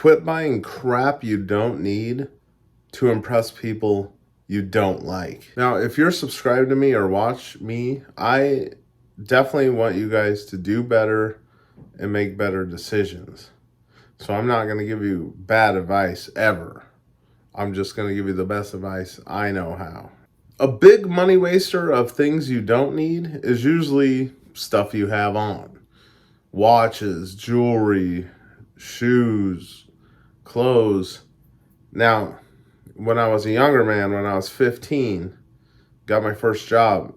Quit buying crap you don't need to impress people you don't like. Now, if you're subscribed to me or watch me, I definitely want you guys to do better and make better decisions. So I'm not going to give you bad advice ever. I'm just going to give you the best advice I know how. A big money waster of things you don't need is usually stuff you have on. Watches, jewelry, shoes, clothes. Now, when I was a younger man, when I was 15, got my first job,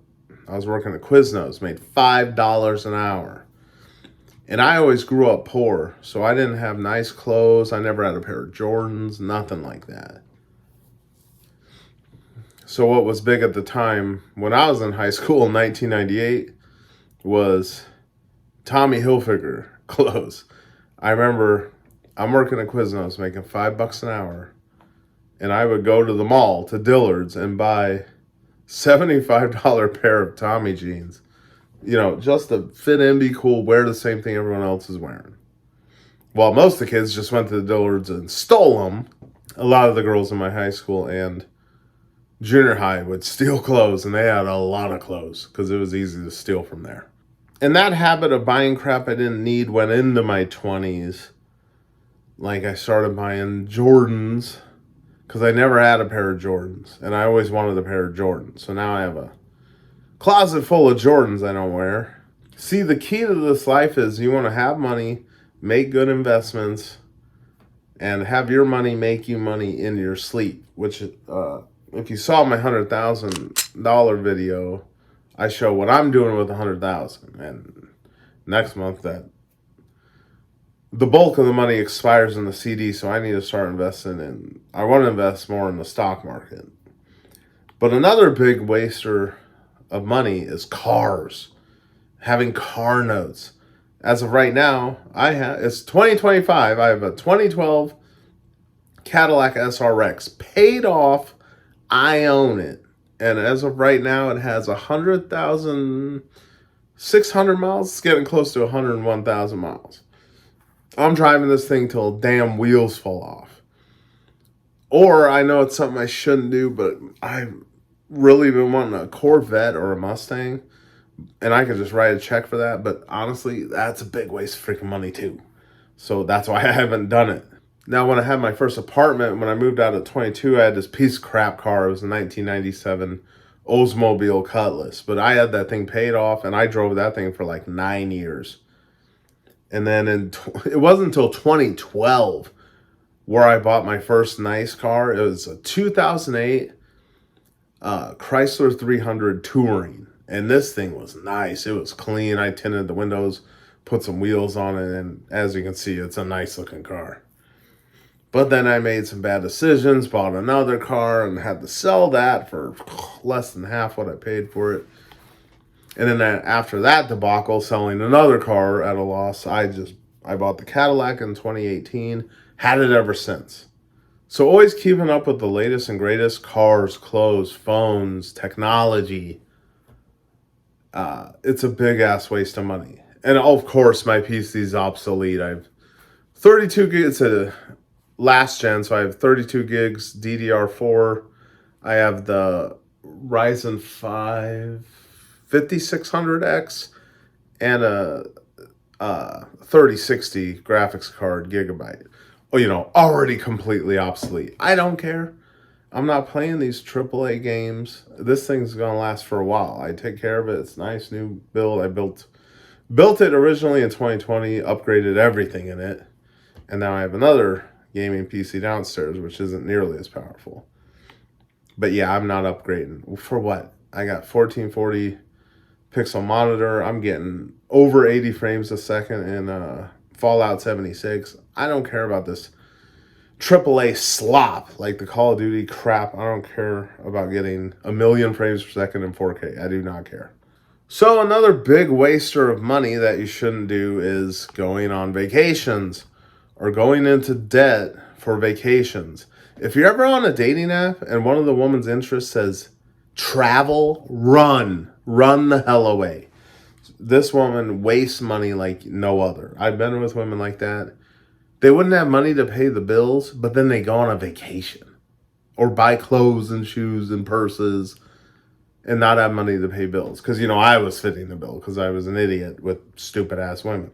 I was working at Quiznos, made $5 an hour. And I always grew up poor, so I didn't have nice clothes. I never had a pair of Jordans, nothing like that. So what was big at the time when I was in high school in 1998 was Tommy Hilfiger clothes. I remember I'm working at Quiznos making $5 an hour, and I would go to the mall to Dillard's and buy $75 pair of Tommy jeans, just to fit in, be cool, wear the same thing everyone else is wearing. While most of the kids just went to the Dillard's and stole them, a lot of the girls in my high school and junior high would steal clothes, and they had a lot of clothes because it was easy to steal from there. And that habit of buying crap I didn't need went into my 20s. Like I started buying Jordans because I never had a pair of Jordans, and I always wanted a pair of Jordans. So now I have a closet full of Jordans I don't wear. See, the key to this life is you want to have money, make good investments, and have your money make you money in your sleep, which if you saw my $100,000 video, I show what I'm doing with $100,000, and next month that the bulk of the money expires in the CD, so I need to start investing in. I want to invest more in the stock market. But another big waster of money is cars, having car notes. As of right now, it's 2025. I have a 2012 Cadillac SRX paid off. I own it. And as of right now, it has 100,600 miles. It's getting close to 101,000 miles. I'm driving this thing till damn wheels fall off. Or I know it's something I shouldn't do, but I've really been wanting a Corvette or a Mustang, and I could just write a check for that. But honestly, that's a big waste of freaking money too. So that's why I haven't done it. Now, when I had my first apartment, when I moved out at 22, I had this piece of crap car. It was a 1997 Oldsmobile Cutlass. But I had that thing paid off, and I drove that thing for like 9 years. And then it wasn't until 2012 where I bought my first nice car. It was a 2008 Chrysler 300 Touring. And this thing was nice. It was clean. I tinted the windows, put some wheels on it, and as you can see, it's a nice looking car. But then I made some bad decisions, bought another car, and had to sell that for less than half what I paid for it. And then after that debacle, selling another car at a loss, I bought the Cadillac in 2018, had it ever since. So always keeping up with the latest and greatest cars, clothes, phones, technology. It's a big ass waste of money. And of course, my PC is obsolete. I've 32 gigs. It's a last gen, so I have 32 gigs DDR4. I have the Ryzen 5 5600X and a 3060 graphics card gigabyte. Already completely obsolete. I don't care. I'm not playing these AAA games. This thing's gonna last for a while. I take care of it. It's nice, new build. I built it originally in 2020, upgraded everything in it, and now I have another gaming PC downstairs, which isn't nearly as powerful. But yeah, I'm not upgrading. For what? I got 1440 pixel monitor. I'm getting over 80 frames a second in Fallout 76. I don't care about this AAA slop like the Call of Duty crap. I don't care about getting a million frames per second in 4K. I do not care. So another big waster of money that you shouldn't do is going on vacations or going into debt for vacations. If you're ever on a dating app and one of the woman's interests says travel, run the hell away. This woman wastes money like no other. I've been with women like that. They wouldn't have money to pay the bills, but then they go on a vacation or buy clothes and shoes and purses and not have money to pay bills. Because, I was fitting the bill because I was an idiot with stupid ass women.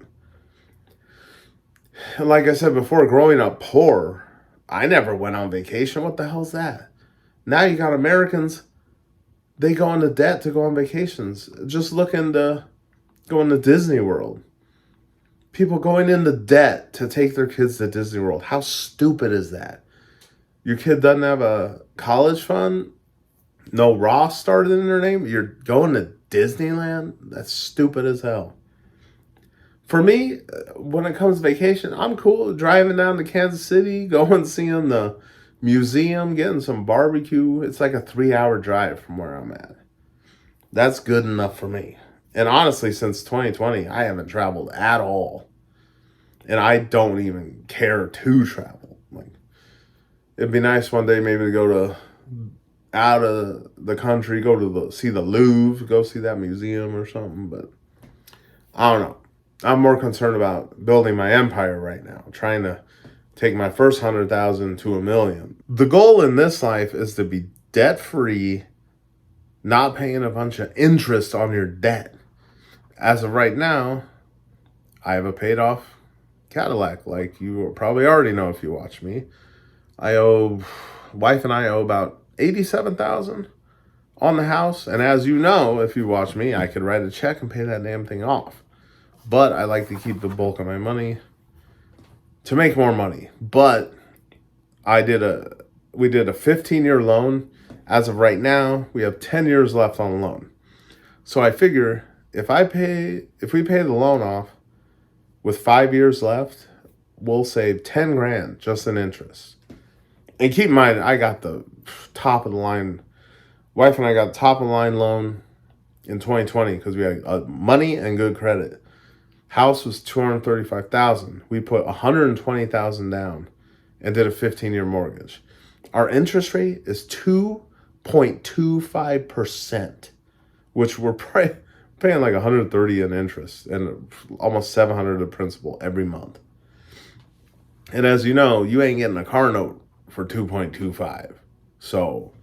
And like I said before, growing up poor, I never went on vacation. What the hell's that? Now you got Americans, they go into debt to go on vacations. Just look into going to Disney World. People going into debt to take their kids to Disney World. How stupid is that? Your kid doesn't have a college fund? No Roth started in their name? You're going to Disneyland? That's stupid as hell. For me, when it comes to vacation, I'm cool driving down to Kansas City, going seeing the museum, getting some barbecue. It's like a 3-hour drive from where I'm at. That's good enough for me. And honestly, since 2020, I haven't traveled at all. And I don't even care to travel. Like, it'd be nice one day maybe to go to out of the country, go to see the Louvre, go see that museum or something. But I don't know. I'm more concerned about building my empire right now, trying to take my first 100,000 to 1,000,000. The goal in this life is to be debt free, not paying a bunch of interest on your debt. As of right now, I have a paid off Cadillac, like you probably already know if you watch me. Wife and I owe about 87,000 on the house, and as you know, if you watch me, I could write a check and pay that damn thing off. But I like to keep the bulk of my money to make more money. But we did a 15-year loan. As of right now, we have 10 years left on the loan. So I figure if we pay the loan off with 5 years left, we'll save 10 grand just in interest. And keep in mind, I got the top of the line. Wife and I got the top of the line loan in 2020 because we had money and good credit. House was $235,000. We put $120,000 down and did a 15-year mortgage. Our interest rate is 2.25%, which we're paying like $130 in interest and almost $700 of principal every month. And as you know, you ain't getting a car note for 2.25. So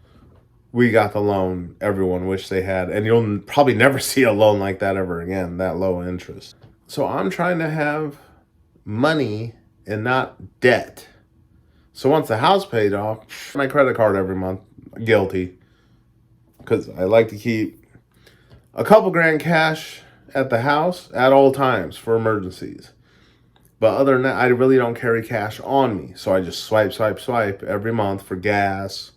we got the loan everyone wished they had, and you'll probably never see a loan like that ever again, that low interest. So I'm trying to have money and not debt. So once the house paid off, my credit card every month, guilty. Because I like to keep a couple grand cash at the house at all times for emergencies. But other than that, I really don't carry cash on me. So I just swipe every month for gas,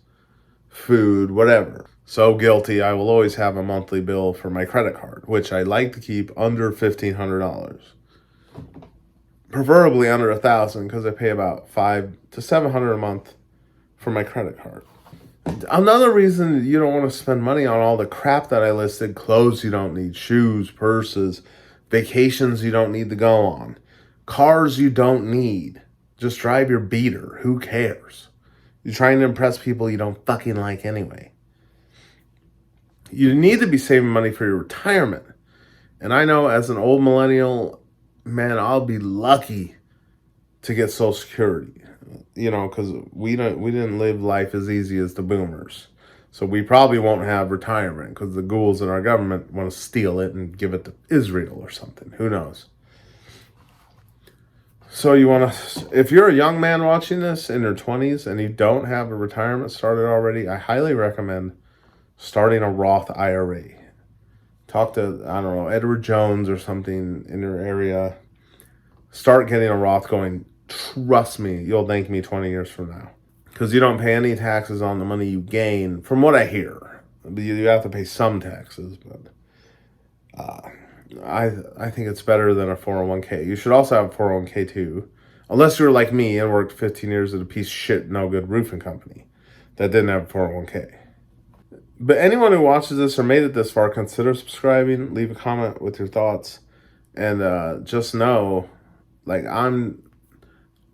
food, whatever. So guilty, I will always have a monthly bill for my credit card, which I like to keep under $1,500. Preferably under $1,000 because I pay about $500 to $700 a month for my credit card. Another reason you don't want to spend money on all the crap that I listed, clothes you don't need, shoes, purses, vacations you don't need to go on, cars you don't need. Just drive your beater. Who cares? You're trying to impress people you don't fucking like anyway. You need to be saving money for your retirement. And I know as an old millennial, man, I'll be lucky to get Social Security. Because we didn't live life as easy as the boomers. So we probably won't have retirement because the ghouls in our government want to steal it and give it to Israel or something. Who knows? So if you're a young man watching this in your 20s and you don't have a retirement started already, I highly recommend starting a Roth IRA. Talk to, I don't know, Edward Jones or something in your area. Start getting a Roth going. Trust me, you'll thank me 20 years from now. Because you don't pay any taxes on the money you gain, from what I hear. You have to pay some taxes, but I think it's better than a 401k. You should also have a 401k too. Unless you're like me and worked 15 years at a piece of shit, no good roofing company that didn't have a 401k. But anyone who watches this or made it this far, consider subscribing, leave a comment with your thoughts, and just know, like,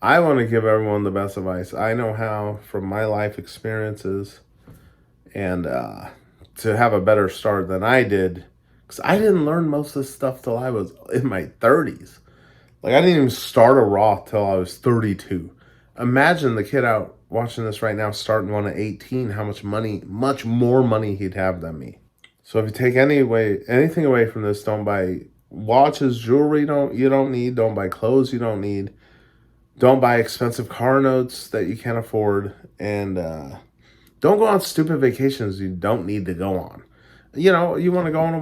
I want to give everyone the best advice I know how from my life experiences, and to have a better start than I did, because I didn't learn most of this stuff till I was in my 30s. Like, I didn't even start a Roth till I was 32. Imagine the kid out watching this right now starting one at 18, how much more money he'd have than me. So if you take anything away from this, don't buy watches, jewelry you don't need, don't buy clothes you don't need, don't buy expensive car notes that you can't afford, and don't go on stupid vacations you don't need to go on. You know, you want to go on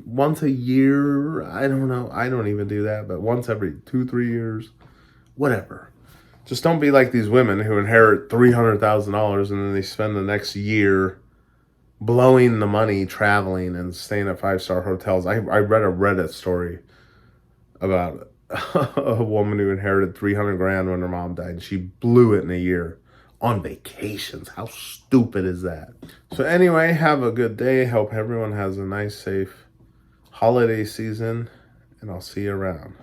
once a year. I don't know. I don't even do that, but once every 2, 3 years, whatever. Just don't be like these women who inherit $300,000 and then they spend the next year blowing the money traveling and staying at 5-star hotels. I read a Reddit story about a woman who inherited 300 grand when her mom died, and she blew it in a year on vacations. How stupid is that? So anyway, have a good day. Hope everyone has a nice, safe holiday season, and I'll see you around.